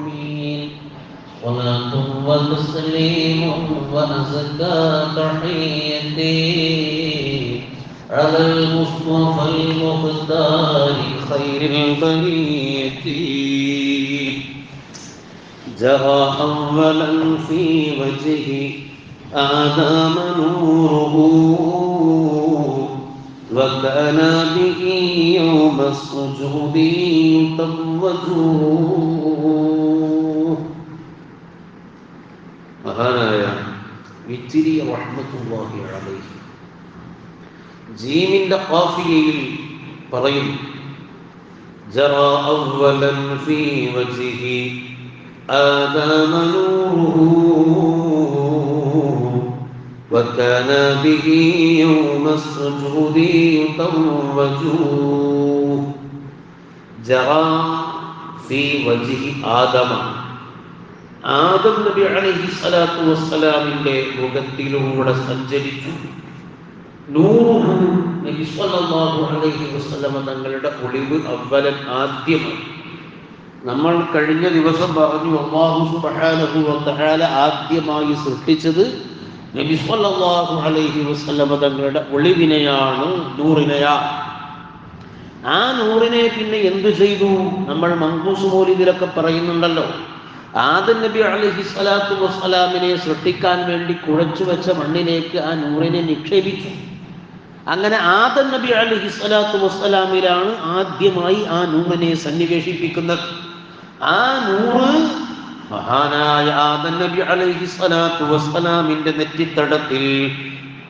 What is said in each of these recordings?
الراحمين صلاة وتسليم وأزكى تحيتي على المصطفى المختار خير البرية جرى أولا في وجهه آدم نوره وكان به يوم السجود يتوجه മഹാനായ വിത്തിരി റഹ്മത്തുള്ളാഹി അലൈഹി ജീമിന്റെ ഖാഫിയയിൽ പറയും ജറാ അവ്വലൻ ഫീ വജ്ഹി ആദമ നൂറുഹു വകാന ബിഹി യൗമ السجود യുതവ്വജു ജറാ ഫീ വജ്ഹി ആദമ ആദം നബി അലൈഹി സ്വലാത്തു വസ്സലാമിന്റെ മുഖത്തിലൂടെ സഞ്ചരിച്ചു. നൂറുഹു നബി സ്വല്ലല്ലാഹു അലൈഹി വസല്ലമ തങ്ങളുടെ ഒളിവ് അവ്വലൻ ആദ്യമായി. നമ്മൾ കഴിഞ്ഞ ദിവസം പറഞ്ഞു അല്ലാഹു സുബ്ഹാനഹു വ തആല ആദ്യമായി സൃഷ്ടിച്ചത് നബി സ്വല്ലല്ലാഹു അലൈഹി വസല്ലമ തങ്ങളുടെ ഒളിവിനെയാണ്, നൂറിനെയാണ്. ആ നൂറിനെ പിന്നെ എന്തു ചെയ്തു? നമ്മൾ മങ്കൂസ് മൗലിദിലൊക്കെ പറയുന്നുണ്ടല്ലോ, ആദം നബി അലൈഹി സ്വലാത്തു വസ്സലാമിനെ സൃഷ്ടിക്കാൻ വേണ്ടി കുഴച്ചു വെച്ച മണ്ണിലേക്ക് ആ നൂറിനെ നിക്ഷേപിച്ചു. അങ്ങനെ ആദം നബി അലൈഹി സ്വലാത്തു വസ്സലാമിലാണ് ആദ്യമായി ആ നൂറിനെ സന്നിവേശിപ്പിക്കുന്നത്. ആ നൂറ് മഹാനായ ആദം നബി അലൈഹി സ്വലാത്തു വസ്സലാമിന്റെ നെറ്റിത്തടത്തിൽ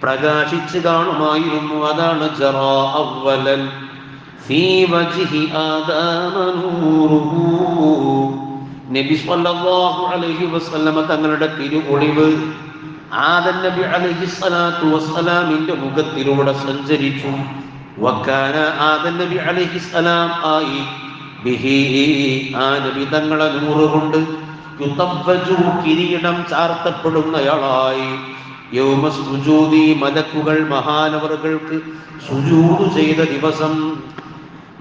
പ്രകാശിച്ചു കാണുമായിരുന്നു. അതാണ് ജറാ അവ്വലൻ ഫീ വജ്ഹി ആദമ നൂറുഹു. നബി സ്വല്ലല്ലാഹു അലൈഹി വസല്ലമ തങ്ങളുടെ തിരുഒളിവ് ആദം നബി അലൈഹി സ്വലാത്തു വസ്സലാമിന്റെ മുഖത്തിലൂടെ സഞ്ചരിച്ചു. വകാന ആദം നബി അലൈഹി സ്വലാം ആയി ബിഹി ആ നബി തങ്ങളെ നൂറ് കൊണ്ട് യുതവ്വജു കിരീടം ചാർത്തപ്പെടുന്നയാളായി. യൗമ സുജൂദി മലക്കുകൾ മഹാനവറുകൾക്ക് സുജൂദ് ചെയ്ത ദിവസം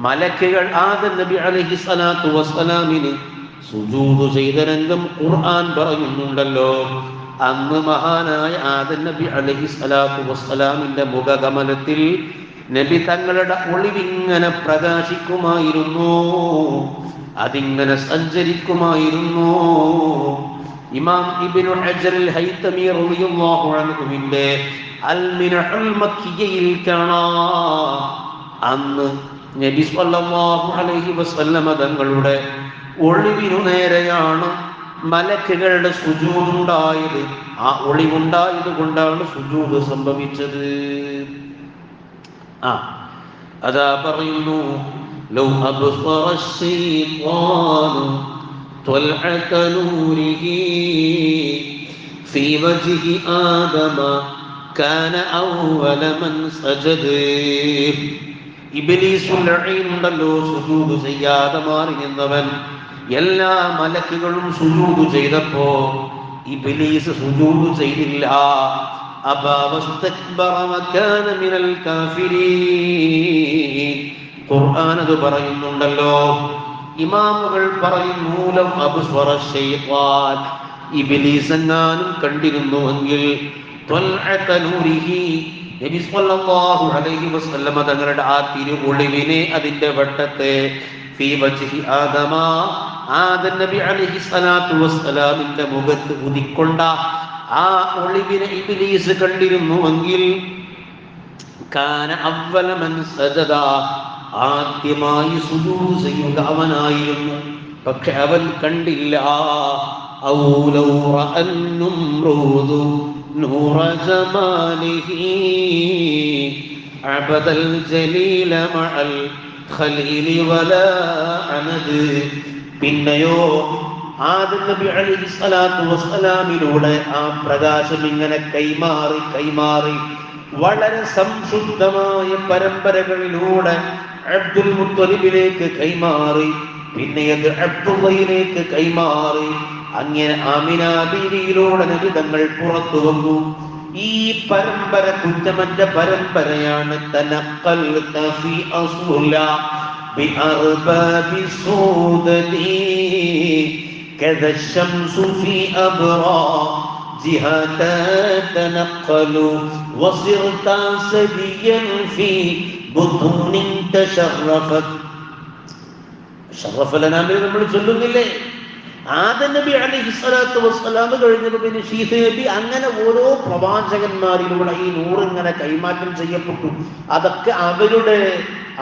മലക്കുകൾ ആദം നബി അലൈഹി സ്വലാത്തു വസ്സലാമിന് സുജൂദ് ചെയ്ത രംഗം ഖുർആൻ പറയുന്നുണ്ടല്ലോ. അന്ന് മഹാനായ ആദം നബി അലൈഹി സ്വലാത്തു വസ്സലാമിന്റെ മുഖകമലത്തിൽ നബി തങ്ങളുടെ ഒളിവിങ്ങനെ പ്രകാശിക്കുമായിരുന്നു, അതിങ്ങനെ സഞ്ചരിക്കുമായിരുന്നു. ഇമാം ഇബ്നു ഹജറുൽ ഹൈതമി റളിയല്ലാഹു അൻഹുവിന്റെ അൽ മിനഹുൽ മക്കിയയിൽ കാണാം, അന്ന് നബി സ്വല്ലല്ലാഹു അലൈഹി വസല്ലമ തങ്ങളുടെ ഒളിവിനു നേരെയാണ് മലക്കുകളുടെ സുജൂദുണ്ടായത്. ആ ഒളിവുണ്ടായത് കൊണ്ടാണ് സുജൂദ് സംഭവിച്ചത്. അതാ പറയുന്നു, ലൗ അബ്സറ അശ്ശൈത്വാനു ത്വൽഅത നൂരിഹി ഫീ വജ്ഹി ആദമ കാന അവ്വല മൻ സജദ. ഇബ്ലീസുൽ ലഈൻ ഉണ്ടല്ലോ, സുജൂദ് ചെയ്യാതെ മാറി നിന്നവൻ. എല്ലാ മലക്കുകളും സുജൂദ് ചെയ്തപ്പോ ഇബ്ലീസ് സുജൂദ് ചെയ്തില്ല. അബാ വസ്തക്ബറ വകാന മിനൽ കാഫിരീൻ. ഖുർആൻ അത് പറയുന്നുണ്ടല്ലോ. ഇമാമുകൾ പറയുന്നു, ലൗ അബ്സറ ശൈത്വാൻ, ഇബ്ലീസ് എങ്ങാനും കണ്ടിരുന്നുവെങ്കിൽ ത്വൽഅത നൂരിഹി, നബി സ്വല്ലല്ലാഹു അലൈഹി വസല്ലമ തങ്ങളുടെ ആ തിരുഒളിവിനെ, അതിന്റെ വട്ടത്തെ, ഫീ വജ്ഹി ആദമ, ആദം നബി അലൈഹി സ്വലാത്തു വസ്സലാമിന്റെ മുഖത്ത് ഉദിക്കൊണ്ട ആ ഒളിവിനെ ഇബ്ലീസ് കണ്ടിരുന്നുവെങ്കിൽ കാന അവ്വല മൻ സജദ, ആദ്യമായി സുജൂദ് ചെയ്യുക അവനായിരുന്നു. പക്ഷെ അവൻ കണ്ടില്ല. ഔ ലൗ റഅൻ നുംറൂദു നൂറ ജമാലിഹി അബദൽ ജലീല മഅൽ ഖലീലി വലാ അനദ്. പിന്നെയോ ആദം നബി അലൈഹി സ്വലാത്തു വസ്സലാമിലൂടെ ആ പ്രകാശം ഇങ്ങനെ കൈമാറി കൈമാറി വളരെ സംശുദ്ധമായ പരമ്പരകളിലൂടെ അബ്ദുൽ മുത്തലിബിലേക്ക് കൈമാറി, പിന്നെ അത് അബ്ദുള്ളയിലേക്ക് കൈമാറി, അങ്ങനെ ആമിന ബീവിയിലൂടെ നബി തങ്ങൾ പുറത്തു വന്നു. ഈ പരമ്പര കുറ്റമറ്റ പരമ്പരയാണ്. തനഖൽത ഫീ അസ്ല ബിഅർബാബി സൂദതി كذا الشمس في أبراجها تتنقل وصرت سديا في بطون تشرفت. ഷറഫൽ അനാമിൽ നമ്മൾ ചൊല്ലുന്നില്ലേ? ആദം നബി അലൈഹിസ്സലാത്തു വസ്സലാം കഴിഞ്ഞപ്പോൾ പിന്നെ ശീത്ത് നബി, അങ്ങനെ ഓരോ പ്രവാചകന്മാരിലൂടെ ഈ നൂറ് ഇങ്ങനെ കൈമാറ്റം ചെയ്യപ്പെട്ടു. അതൊക്കെ അവരുടെ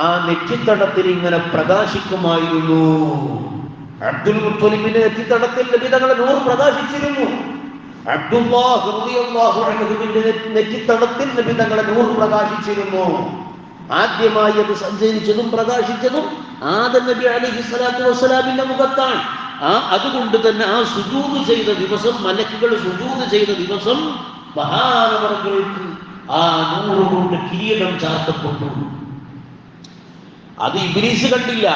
ആ നെറ്റിത്തടത്തിൽ ഇങ്ങനെ പ്രകാശിക്കുമായിരുന്നു. അബ്ദുൽ മുത്തലിബിന്റെ നെറ്റിത്തടത്തിൽ നബി തങ്ങളുടെ നൂറ് പ്രകാശിച്ചിരുന്നു. അബ്ദുല്ലാഹ് റളിയല്ലാഹു അൻഹുവിന്റെ നെറ്റിത്തടത്തിൽ നബി തങ്ങളുടെ നൂറ് പ്രകാശിച്ചിരുന്നു. ആദ്യമായി അത് സഞ്ചരിച്ചതും പ്രകാശിച്ചതും ആദം നബി അലൈഹിസ്സലാത്തു വസ്സലാമിന്റെ മുഖത്താണ്. അതുകൊണ്ട് തന്നെ ആ സുജൂദ് ചെയ്ത ദിവസം, മലക്കുകൾ സുജൂദ് ചെയ്ത ദിവസം മഹാനവറുകൾക്ക് ആ നൂറ് കൊണ്ട് കിരീടം ചാർത്തപ്പെട്ടു. അത് ഇബ്ലീസ് കണ്ടില്ല.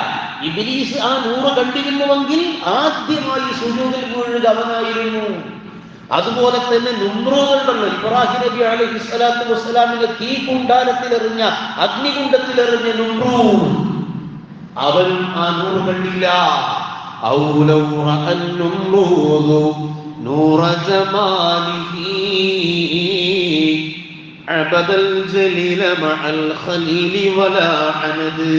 ഇബ്ലീസ് ആ നൂറ് കണ്ടിരുന്നുവെങ്കിൽ ആദ്യമായി സുജൂദിൽ വീഴുക അവനായിരുന്നു. അതുപോലെ തന്നെ നുമ്രൂദുണ്ടല്ലോ, ഇബ്രാഹിം നബി അലൈഹിസ്സലാത്തു വസ്സലാമിന്റെ തീ കുണ്ടാരത്തിലെറിഞ്ഞ, അഗ്നികുണ്ഡത്തിലെറിഞ്ഞ നുമ്രൂദ്, അവനും ആ നൂറ് കണ്ടില്ല. ഔലൗ റഅൻ നുമ്രൂദു നൂറ ജമാലിഹി അബദൽ ജലീല മഅൽ ഖലീലി വലാ അനദ്.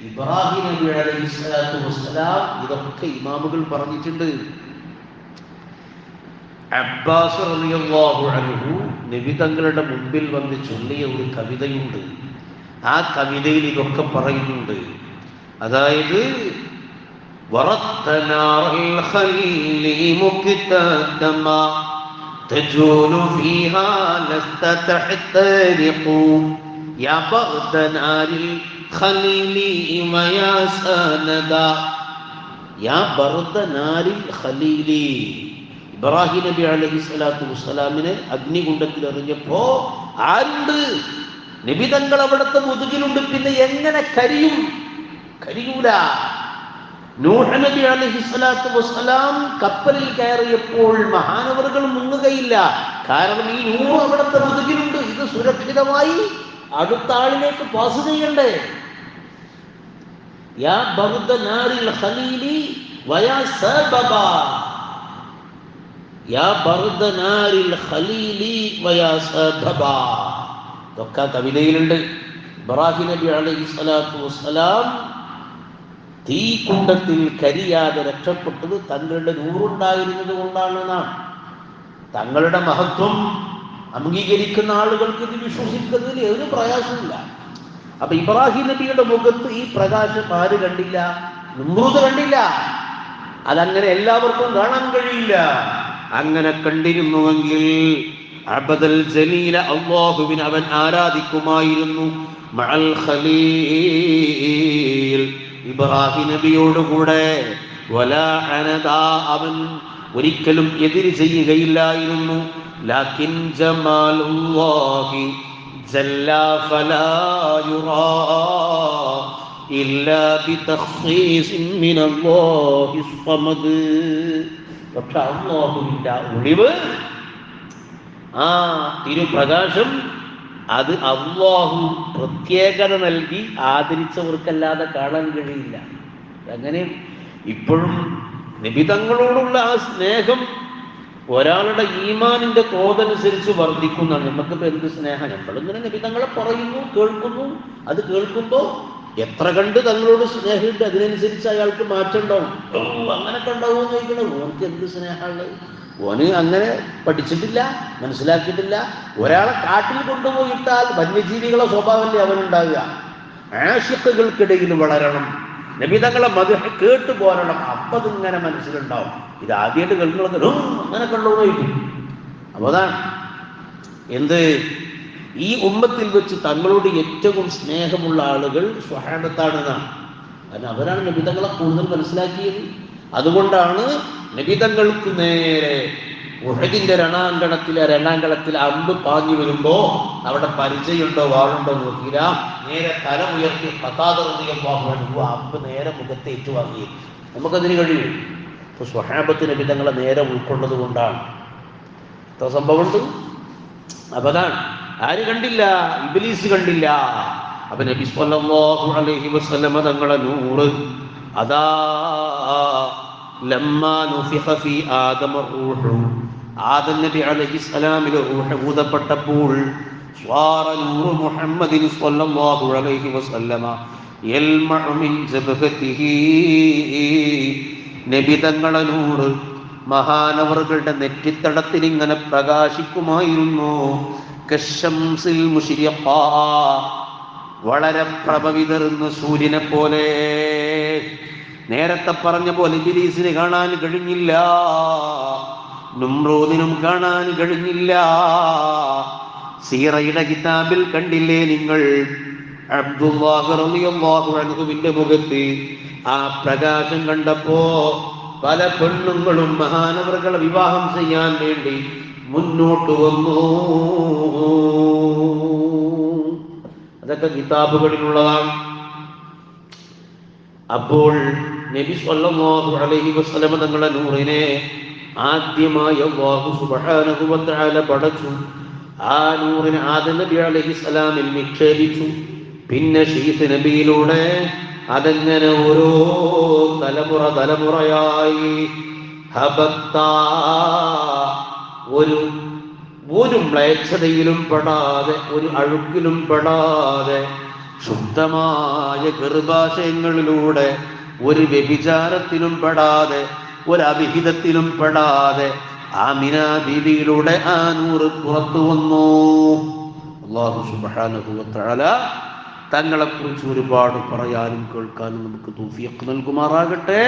ഇബ്രാഹിം നബി അലൈഹിസ്സലാത്തു വസ്സലാം ഇതൊക്കെ ഇമാമുകൾ പറഞ്ഞിട്ടുണ്ട്. അബ്ബാസ് റളിയല്ലാഹു അൻഹു നബി തങ്ങളുടെ മുമ്പിൽ വന്ന് ചൊല്ലിയ ഒരു കവിതയുണ്ട്. ആ കവിതയിൽ ഇതൊക്കെ പറയുന്നുണ്ട്. അതായത് വറത്ത നാറൽ ഖലീലി മുക്തദമാ തജൂലു ഫീഹാ ലസ്ത തഹ്തരിഖു യാ ബഅദ നാരിൽ ഖലീലി വയാ സനദാ യാ ബഅദ നാരിൽ ഖലീലി. ഇബ്രാഹിം നബി അലൈഹിസ്സലാത്തു വസ്സലാമിനെ അഗ്നികുണ്ഡത്തിൽ എറിഞ്ഞപ്പോ ആരുണ്ട്? നബി തങ്ങൾ അവിടുത്തെ മുതുകിലുണ്ട്. പിന്നെ എങ്ങനെ കരിയും? കരിയൂല. നൂഹ് നബി അലൈഹിസ്സലാത്തു വസ്സലാം കപ്പലിൽ കയറിയപ്പോൾ മഹാനവറുകൾ മുങ്ങുകയില്ല. കാരണം ഈ നൂറ് അവിടുത്തെ മുതുകിലുണ്ട്. ഇത് സുരക്ഷിതമായി അടുത്ത ആളിലേക്ക് പാസ് ചെയ്യണ്ടേ? യാ ബർദ നാരിൽ ഖലീലി വയാ സബബാ യാ ബർദ നാരിൽ ഖലീലി വയാ സബബാ. ഇതൊക്കെ കവിതയിലുണ്ട്. ഇബ്രാഹിം നബി അലൈഹിസ്സലാത്തു വസ്സലാം തീ കുണ്ടത്തിൽ കരിയാതെ രക്ഷപ്പെട്ടത് തങ്ങളുടെ നൂറുണ്ടായിരുന്നത് കൊണ്ടാണെന്നാണ്. തങ്ങളുടെ മഹത്വം അംഗീകരിക്കുന്ന ആളുകൾക്ക് ഇത് വിശ്വസിക്കുന്നതിൽ ഒരു പ്രയാസമില്ല. അപ്പൊ ഇബ്രാഹിം നബിയുടെ മുഖത്ത് ഈ പ്രകാശം ആര് കണ്ടില്ല? നമ്രൂദ് കണ്ടില്ല. അതങ്ങനെ എല്ലാവർക്കും കാണാൻ കഴിയില്ല. അങ്ങനെ കണ്ടിരുന്നുവെങ്കിൽ അബദൽ ജലീല അല്ലാഹുവിനെ അവൻ ആരാധിക്കുമായിരുന്നു. മഅൽ ഖലീൽ, ഇബ്രാഹിം നബിയോടുകൂടെ. വലാ അനദാ, അവൻ ഒരിക്കലും എതിര് ചെയ്യുകയില്ലായിരുന്നു. ലാകിൻ ജമാലുല്ലാഹി ജല്ല ഫലാ യുറാ ഇല്ലാ ബിതഖ്സീസിൻ മിനല്ലാഹി സ്വമദ്. പക്ഷെ അല്ലാഹുവിന്റെ ഒളിവ്, ആ തിരുപ്രകാശം, അത് അല്ലാഹു പ്രത്യേകത നൽകി ആദരിച്ചവർക്കല്ലാതെ കാണാൻ കഴിയില്ല. അങ്ങനെ ഇപ്പോഴും നബിതങ്ങളോടുള്ള ആ സ്നേഹം ഒരാളുടെ ഈമാനിന്റെ തോതനുസരിച്ച് വർദ്ധിക്കുന്നതാണ്. നമുക്കിപ്പോ എന്ത് സ്നേഹം! നമ്മളിങ്ങനെ നബിതങ്ങളെ പറയുന്നു, കേൾക്കുന്നു. അത് കേൾക്കുമ്പോൾ എത്ര കണ്ട് തങ്ങളോട് സ്നേഹമുണ്ട് അതിനനുസരിച്ച് അയാൾക്ക് മാറ്റം ഉണ്ടാവും. അങ്ങനൊക്കെ ഉണ്ടാവുമെന്ന് ചോദിക്കണം. ഓർക്ക് എന്ത് സ്നേഹമുള്ളത്? ഓന് അങ്ങനെ പഠിച്ചിട്ടില്ല, മനസ്സിലാക്കിയിട്ടില്ല. ഒരാളെ കാട്ടിൽ കൊണ്ടുപോയിട്ടാൽ വന്യജീവികളെ സ്വഭാവമല്ലേ അവനുണ്ടാവുക. ആശിക്കുകൾക്കിടയിൽ വളരണം, നബിതങ്ങളെ മദ്ഹ് കേട്ടു പോരണം. അപ്പതിങ്ങനെ മനസ്സിലുണ്ടാവും. ഇത് ആദ്യമായിട്ട് കേൾക്കുന്നത് അങ്ങനെ കണ്ടുപോയിട്ടു. അപ്പൊ അതാണ് എന്ത്, ഈ ഉമ്മത്തിൽ വെച്ച് തങ്ങളോട് ഏറ്റവും സ്നേഹമുള്ള ആളുകൾ സ്വഹാബത്താണെന്നാണ്. കാരണം അവരാണ് നബിതങ്ങളെ കൂടുതൽ മനസ്സിലാക്കിയത്. അതുകൊണ്ടാണ് നബിതങ്ങൾക്ക് നേരെ ഉഹദിന്റെ രണാങ്കണത്തിൽ അമ്പ് പാഞ്ഞു വരുമ്പോ അവിടെ പരിചയമുണ്ടോ വാളുണ്ടോ നോക്കിയില്ല, നേരെ തല ഉയർത്തി അമ്പ് നേരെ മുഖത്ത് ഏറ്റുവാങ്ങി. നമുക്കതിന് കഴിയും. ഇപ്പൊ സ്വഹാബത്ത് നബിതങ്ങളെ നേരെ ഉൾക്കൊണ്ടത് കൊണ്ടാണ് ഇത്ര സംഭവമുണ്ട്. അപ്പതാണ് ആര് കണ്ടില്ല? ഇബ്ലീസ് കണ്ടില്ല. അപ്പൊ നബി സല്ലല്ലാഹു അലൈഹി വസല്ലമ തങ്ങളെ നൂറ് അതാ ലമ്മാ നുഫിഖ ഫീ ആദമ റൂഹു, ആദം നബി അലൈഹിസ്സലാമിലെ റൂഹ് ഊതപ്പെട്ടപ്പോൾ സ്വാറ നൂറു മുഹമ്മദിൻ സ്വല്ലല്ലാഹു അലൈഹി വസല്ലമ യൽമഉ മിൻ ജബ്ഹതിഹി, നബി തങ്ങളുടെ നൂറ് മഹാനവറുകളുടെ നെറ്റിത്തടത്തിൽ ഇങ്ങനെ പ്രകാശിക്കുമായിരുന്നു. കശംസിൽ മുശ്രിഖാ, വളരെ പ്രഭ വിതറുന്ന സൂര്യനെ പോലെ. നേരത്തെ പറഞ്ഞ പോലെ ഇബ്ലീസിന് കാണാൻ കഴിഞ്ഞില്ല, നമ്രൂദിനും കാണാൻ കഴിഞ്ഞില്ല. സീറയുടെ കിതാബിൽ കണ്ടില്ലേ നിങ്ങൾ, അബ്ദുല്ലാഹ് റളിയല്ലാഹു അൻഹുവിന്റെ മുഖത്ത് ആ പ്രകാശം കണ്ടപ്പോ പല പെണ്ണുങ്ങളും മഹാനവറുകളെ വിവാഹം ചെയ്യാൻ വേണ്ടി മുന്നോട്ട് വന്നു. അതൊക്കെ കിതാബുകളിലുള്ളതാണ്. അപ്പോൾ നബി സ്വല്ലല്ലാഹു അലൈഹി വസല്ലം തങ്ങളുടെ നൂറിനെ ആദ്യമായി അല്ലാഹു സുബ്ഹാനഹു വ തആല പടച്ചു. ആ നൂറിനെ ആദം നബി അലൈഹിസ്സലാമിൽ നിക്ഷേപിച്ചു. പിന്നെ ശീസ് നബിയിലൂടെ അതങ്ങനെ ഓരോ തലമുറയായി ഒരു മ്ലേച്ഛതയിലും പെടാതെ, ഒരു അഴുക്കിലും പെടാതെ, ശുദ്ധമായ ഗർഭാശയങ്ങളിലൂടെ ഒരു വ്യഭിചാരത്തിലും പെടാതെ, ഒരു അവിഹിതത്തിലും പെടാതെ ആമിന ബീവിയിലൂടെ ആ നൂറ് പുറത്തു വന്നു. അല്ലാഹു സുബ്ഹാനഹു വ തആല തങ്ങളെക്കുറിച്ച് ഒരുപാട് പറയാനും കേൾക്കാനും നമുക്ക് തൗഫീഖ് നൽകുമാറാകട്ടെ.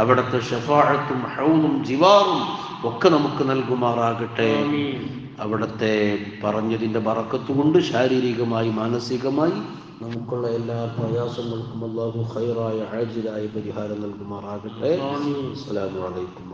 അവിടുത്തെ ശഫാഅത്തും ഹൗദും ജിവാറും ഒക്കെ നമുക്ക് നൽകുമാറാകട്ടെ. അവിടുത്തെ പറഞ്ഞതിൻ്റെ ബറക്കത്ത് കൊണ്ട് ശാരീരികമായി മാനസികമായി നമുക്കുള്ള എല്ലാ പ്രയാസങ്ങൾക്കും അല്ലാഹു ഖൈറായ ആജിലായ പരിഹാരം നൽകുമാറാകട്ടെ. അസ്സലാമു അലൈക്കും.